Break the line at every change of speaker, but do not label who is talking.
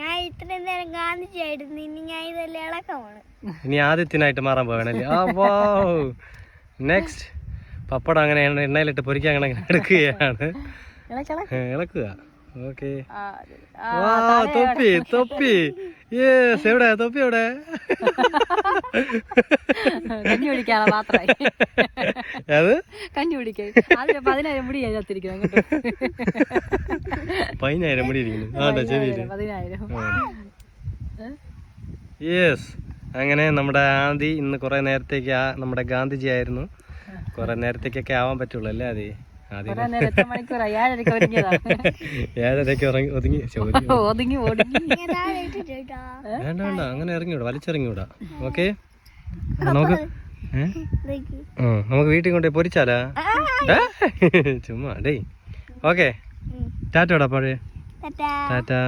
ഞാൻ ഇത്രയും നേരം ഗാന്ധിജിയായിരുന്നു, ഇനി ഞാൻ ഇതെല്ലാം ഇളക്കമാണ്.
ഇനി ആദ്യത്തിനായിട്ട് മാറാൻ പോകണല്ലേ. നെക്സ്റ്റ് പപ്പടം അങ്ങനെ എണ്ണയിലിട്ട് പൊരിക്കാൻ അങ്ങനെ എടുക്കുകയാണ്. ഇളക്കുക. ഓക്കെ. തൊപ്പി തൊപ്പി യെസ്. എവിടെ തൊപ്പി? എവിടെ?
കഞ്ഞി കുടിക്കാനുള്ള മാത്രമായി.
അത്
കഞ്ഞി കുടിക്കാൻ 10,000 മുടി അതിനകത്തിരിക്കുന്നു.
10,000 മുടി ഇരിക്കുന്നു. ചെവിയില്
10,000.
യെസ്. അങ്ങനെ നമ്മുടെ ആദി ഇന്ന് കുറെ നേരത്തേക്ക് നമ്മുടെ ഗാന്ധിജി ആയിരുന്നു. കുറെ നേരത്തേക്കൊക്കെ ആവാൻ പറ്റുള്ളൂ അല്ലേ ആദി?
7:30
ഒതുങ്ങി.
ഒതുങ്ങി.
വേണ്ട വേണ്ട, അങ്ങനെ ഇറങ്ങിവിടാ, വലിച്ചിറങ്ങിവിടാ. ഓക്കെ, നമുക്ക് നമുക്ക് വീട്ടിൽ കൊണ്ടുപോയി പൊരിച്ചാലാ? ചുമ്മാ ഡേ. ഓക്കെ, ടാറ്റോടാ പഴയ ടാറ്റാ.